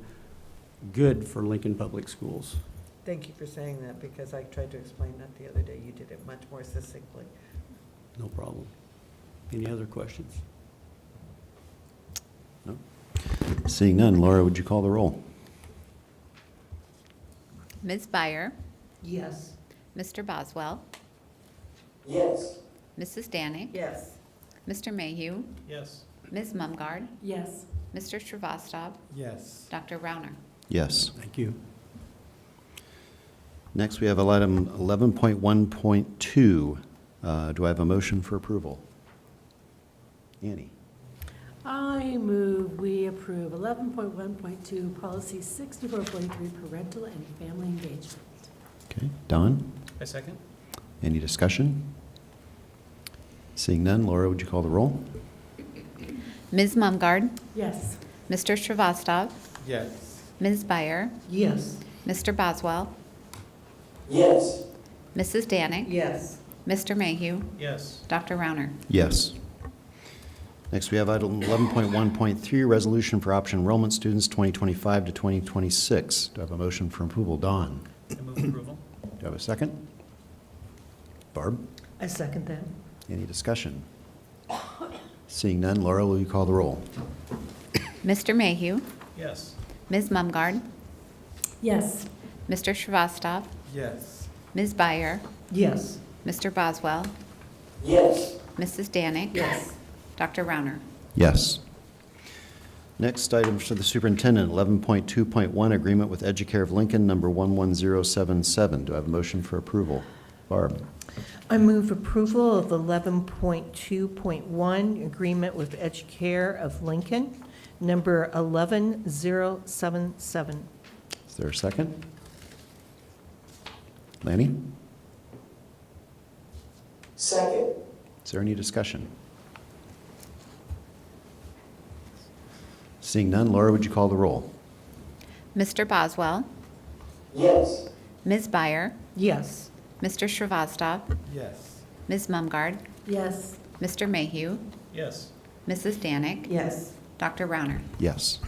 good for Lincoln Public Schools. Thank you for saying that, because I tried to explain that the other day. You did it much more succinctly. No problem. Any other questions? No? Seeing none, Laura, would you call the roll? Ms. Byer, Yes. Mr. Boswell, Yes. Mrs. Danik, Yes. Mr. Mayhew, Yes. Ms. Mumgarde, Yes. Mr. Srivastava, Yes. Dr. Rauner. Yes. Thank you. Next, we have item 11.1.2. Do I have a motion for approval? Annie? I move we approve 11.1.2, policy 6443, parental and family engagement. Okay. Don? I second. Any discussion? Seeing none, Laura, would you call the roll? Ms. Mumgarde, Yes. Mr. Srivastava, Yes. Ms. Byer, Yes. Mr. Boswell, Yes. Mrs. Danik, Yes. Mr. Mayhew, Yes. Dr. Rauner. Yes. Next, we have item 11.1.3, resolution for option enrollment students 2025 to 2026. Do I have a motion for approval? Don? I move approval. Do I have a second? Barb? I second that. Any discussion? Seeing none, Laura, will you call the roll? Mr. Mayhew, Yes. Ms. Mumgarde, Yes. Mr. Srivastava, Yes. Ms. Byer, Yes. Mr. Boswell, Yes. Mrs. Danik, Yes. Dr. Rauner. Yes. Next item for the superintendent, 11.2.1, agreement with Educare of Lincoln, number 11077. Do I have a motion for approval? Barb? I move approval of 11.2.1, agreement with Educare of Lincoln, number 11077. Is there a second? Lanny? Second. Is there any discussion? Seeing none, Laura, would you call the roll? Mr. Boswell, Yes. Ms. Byer, Yes. Mr. Shrivastov, Yes. Ms. Mumgarde, Yes. Mr. Mayhew, Yes. Mrs. Danik, Yes. Dr. Rauner. Yes.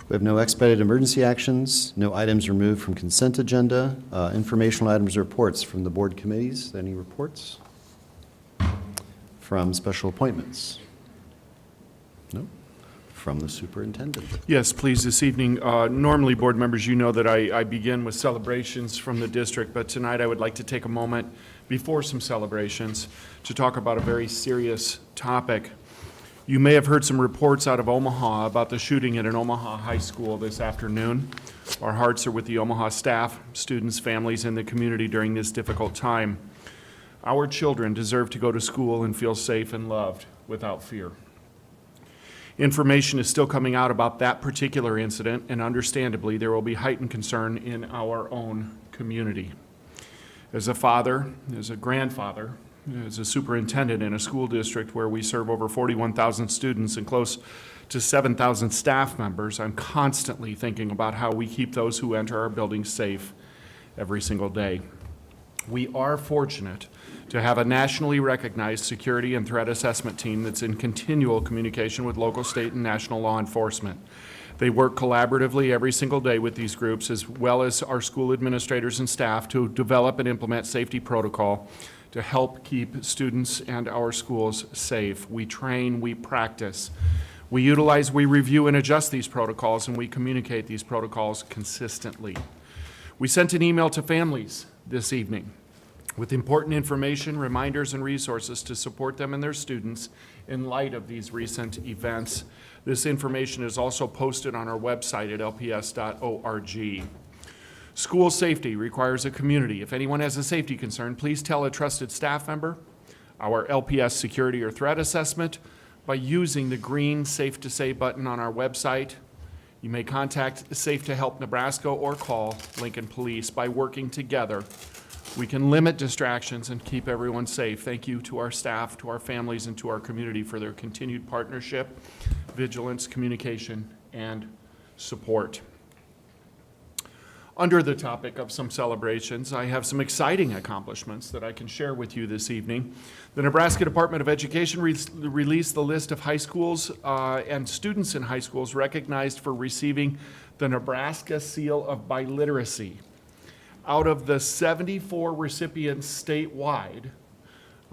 We have no expedited emergency actions, no items removed from consent agenda, informational items or reports from the board committees. Any reports? From special appointments? No? From the superintendent? Yes, please, this evening. Normally, board members, you know that I begin with celebrations from the district, but tonight I would like to take a moment before some celebrations to talk about a very serious topic. You may have heard some reports out of Omaha about the shooting at an Omaha high school this afternoon. Our hearts are with the Omaha staff, students, families, and the community during this difficult time. Our children deserve to go to school and feel safe and loved without fear. Information is still coming out about that particular incident, and understandably, there will be heightened concern in our own community. As a father, as a grandfather, as a superintendent in a school district where we serve over 41,000 students and close to 7,000 staff members, I'm constantly thinking about how we keep those who enter our buildings safe every single day. We are fortunate to have a nationally recognized security and threat assessment team that's in continual communication with local, state, and national law enforcement. They work collaboratively every single day with these groups, as well as our school administrators and staff, to develop and implement safety protocol to help keep students and our schools safe. We train, we practice, we utilize, we review and adjust these protocols, and we communicate these protocols consistently. We sent an email to families this evening with important information, reminders, and resources to support them and their students in light of these recent events. This information is also posted on our website at lps.org. School safety requires a community. If anyone has a safety concern, please tell a trusted staff member. Our LPS security or threat assessment by using the green Safe to Say button on our website. You may contact Safe to Help Nebraska or call Lincoln Police. By working together, we can limit distractions and keep everyone safe. Thank you to our staff, to our families, and to our community for their continued partnership, vigilance, communication, and support. Under the topic of some celebrations, I have some exciting accomplishments that I can share with you this evening. The Nebraska Department of Education released the list of high schools and students in high schools recognized for receiving the Nebraska Seal of Biliteracy. Out of the 74 recipients statewide,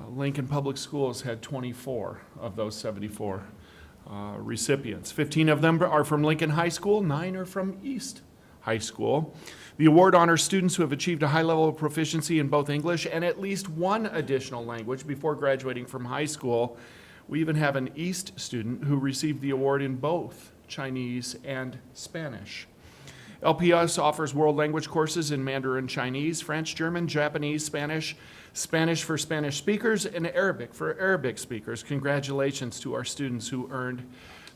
Lincoln Public Schools had 24 of those 74 recipients. 15 of them are from Lincoln High School, 9 are from East High School. The award honors students who have achieved a high level of proficiency in both English and at least one additional language before graduating from high school. We even have an East student who received the award in both Chinese and Spanish. LPS offers world language courses in Mandarin Chinese, French, German, Japanese, Spanish, Spanish for Spanish speakers, and Arabic for Arabic speakers. Congratulations to our students who earned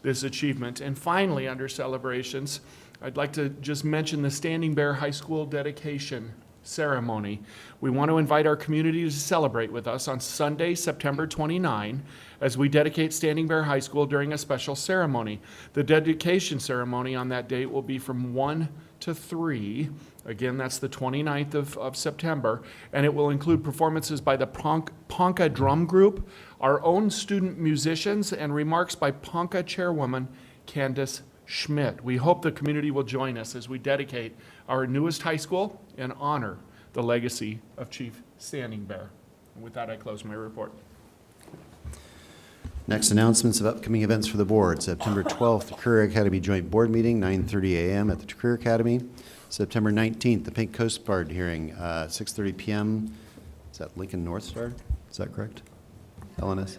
this achievement. And finally, under celebrations, I'd like to just mention the Standing Bear High School dedication ceremony. We want to invite our community to celebrate with us on Sunday, September 29, as we dedicate Standing Bear High School during a special ceremony. The dedication ceremony on that date will be from 1 to 3. Again, that's the 29th of September, and it will include performances by the Ponca Drum Group, our own student musicians, and remarks by Ponca chairwoman Candace Schmidt. We hope the community will join us as we dedicate our newest high school and honor the legacy of Chief Standing Bear. And with that, I close my report. Next, announcements of upcoming events for the board. September 12th, the Career Academy Joint Board Meeting, 9:30 a.m. at the Career Academy. September 19th, the Pink Coast Guard hearing, 6:30 p.m. Is that Lincoln North Star? Is that correct? LNS? It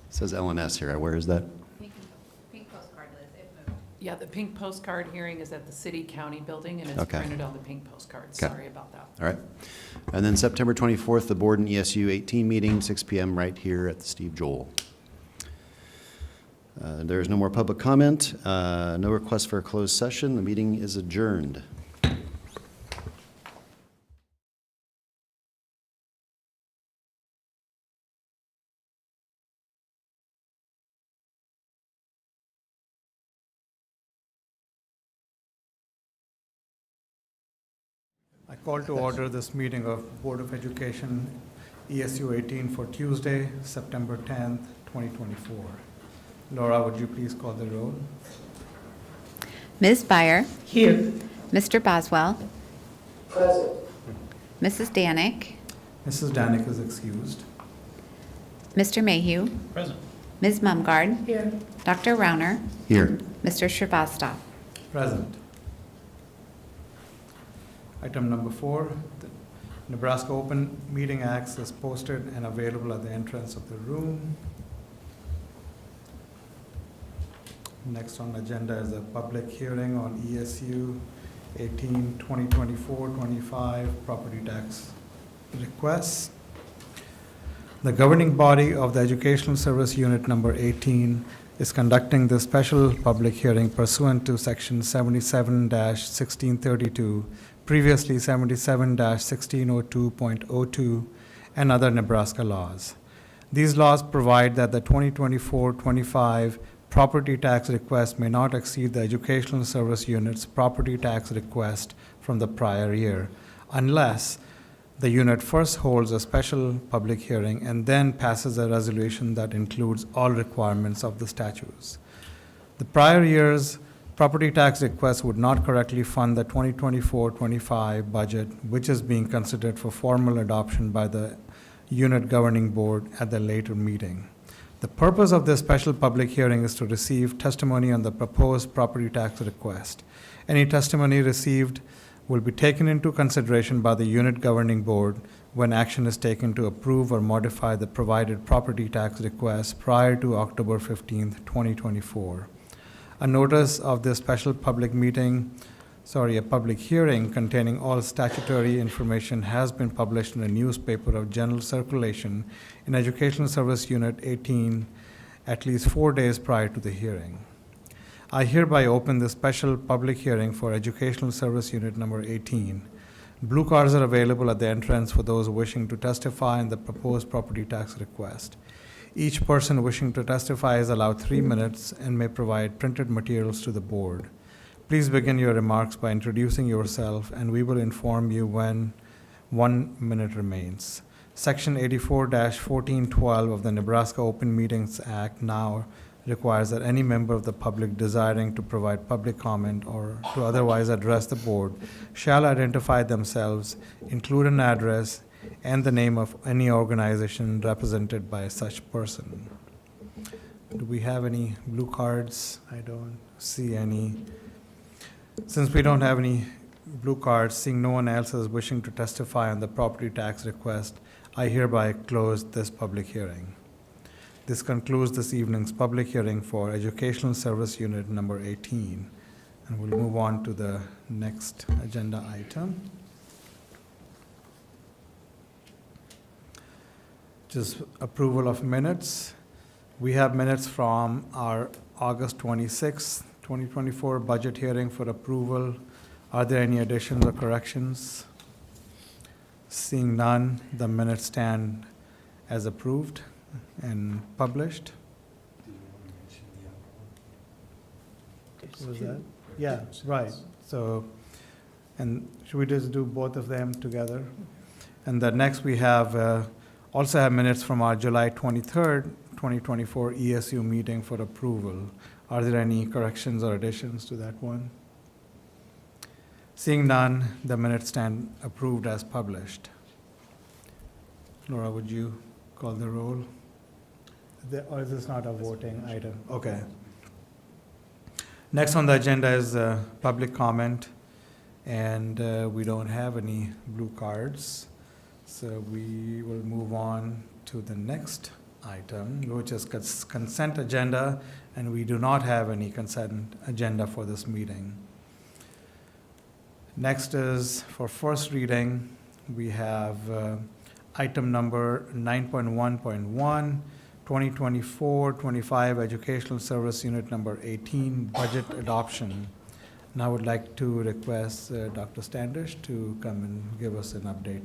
says LNS here. Where is that? Pink postcard, Liz, it moved. Yeah, the pink postcard hearing is at the City County Building, and it's Okay. printed on the pink postcard. Okay. Sorry about that. All right. And then September 24th, the Board and ESU 18 meeting, 6 p.m. right here at the Steve Joel. There is no more public comment, no request for a closed session. The meeting is adjourned. I call to order this meeting of Board of Education, ESU 18 for Tuesday, September 10th, 2024. Laura, would you please call the roll? Ms. Byer. Here. Mr. Boswell. Present. Mrs. Danick. Mrs. Danick is excused. Mr. Mayhew. Present. Ms. Mumgarde. Here. Dr. Rauner. Here. Mr. Srivastava. Present. Item number 4, the Nebraska Open Meeting Act is posted and available at the entrance of the room. Next on the agenda is a public hearing on ESU 18 2024-25 property tax requests. The governing body of the Educational Service Unit number 18 is conducting this special public hearing pursuant to Section 77-1632, previously 77-1602.02, and other Nebraska laws. These laws provide that the 2024-25 property tax request may not exceed the Educational Service Unit's property tax request from the prior year, unless the unit first holds a special public hearing and then passes a resolution that includes all requirements of the statutes. The prior year's property tax request would not correctly fund the 2024-25 budget, which is being considered for formal adoption by the unit governing board at the later meeting. The purpose of this special public hearing is to receive testimony on the proposed property tax request. Any testimony received will be taken into consideration by the unit governing board when action is taken to approve or modify the provided property tax request prior to October 15th, 2024. A notice of this special public a public hearing containing all statutory information has been published in a newspaper of general circulation in Educational Service Unit 18 at least 4 days prior to the hearing. I hereby open the special public hearing for Educational Service Unit number 18. Blue cards are available at the entrance for those wishing to testify in the proposed property tax request. Each person wishing to testify is allowed 3 minutes and may provide printed materials to the board. Please begin your remarks by introducing yourself, and we will inform you when 1 minute remains. Section 84-1412 of the Nebraska Open Meetings Act now requires that any member of the public desiring to provide public comment or to otherwise address the board shall identify themselves, include an address, and the name of any organization represented by such person. Do we have any blue cards? I don't see any. Since we don't have any blue cards, seeing no one else is wishing to testify on the property tax request, I hereby close this public hearing. This concludes this evening's public hearing for Educational Service Unit number 18, and we'll move on to the next agenda item. Just approval of minutes. We have minutes from our August 26th, 2024 budget hearing for approval. Are there any additions or corrections? Seeing none, the minutes stand as approved and published. What was that? Yeah, right. So, and should we just do both of them together? And the next we have also have minutes from our July 23rd, 2024 ESU meeting for approval. Are there any corrections or additions to that one? Seeing none, the minutes stand approved as published. Laura, would you call the roll? Or is this not a voting item? Okay. Next on the agenda is public comment, and we don't have any blue cards. So we will move on to the next item, which is consent agenda, and we do not have any consent agenda for this meeting. Next is for first reading, we have item number 9.1.1, 2024-25 Educational Service Unit Number 18 budget adoption. And I would like to request Dr. Standish to come and give us an update.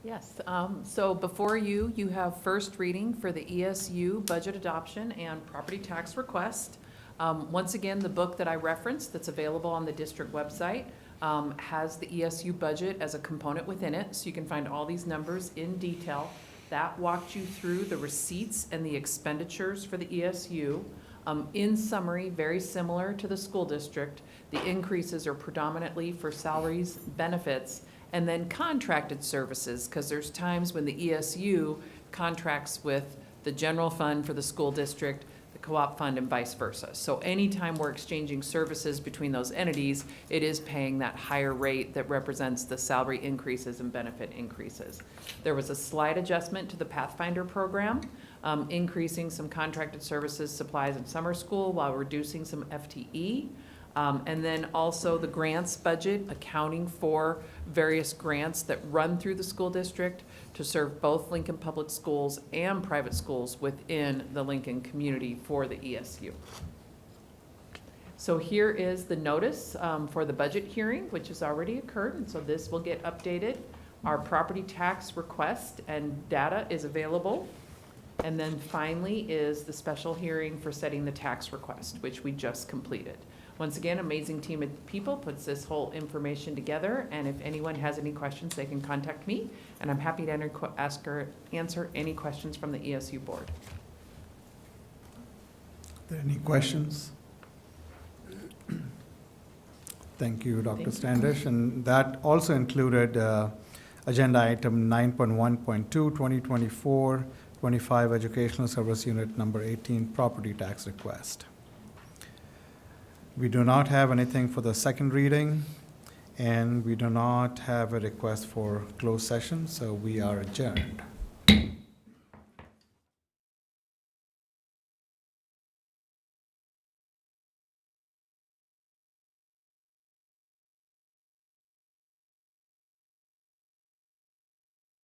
Yes, so before you, you have first reading for the ESU budget adoption and property tax request. Once again, the book that I referenced that's available on the district website has the ESU budget as a component within it, so you can find all these numbers in detail. That walked you through the receipts and the expenditures for the ESU. In summary, very similar to the school district, the increases are predominantly for salaries, benefits, and then contracted services, because there's times when the ESU contracts with the general fund for the school district, the co-op fund, and vice versa. So anytime we're exchanging services between those entities, it is paying that higher rate that represents the salary increases and benefit increases. There was a slight adjustment to the Pathfinder program, increasing some contracted services, supplies, and summer school while reducing some FTE. And then also the grants budget, accounting for various grants that run through the school district to serve both Lincoln Public Schools and private schools within the Lincoln community for the ESU. So here is the notice for the budget hearing, which has already occurred, and so this will get updated. Our property tax request and data is available. And then finally is the special hearing for setting the tax request, which we just completed. Once again, amazing team of people puts this whole information together, and if anyone has any questions, they can contact me, and I'm happy to answer any questions from the ESU board. Are there any questions? Thank you, Dr. Standish. And that also included agenda item 9.1.2, 2024-25 Educational Service Unit Number 18 Property Tax Request. We do not have anything for the second reading, and we do not have a request for closed session, so we are adjourned.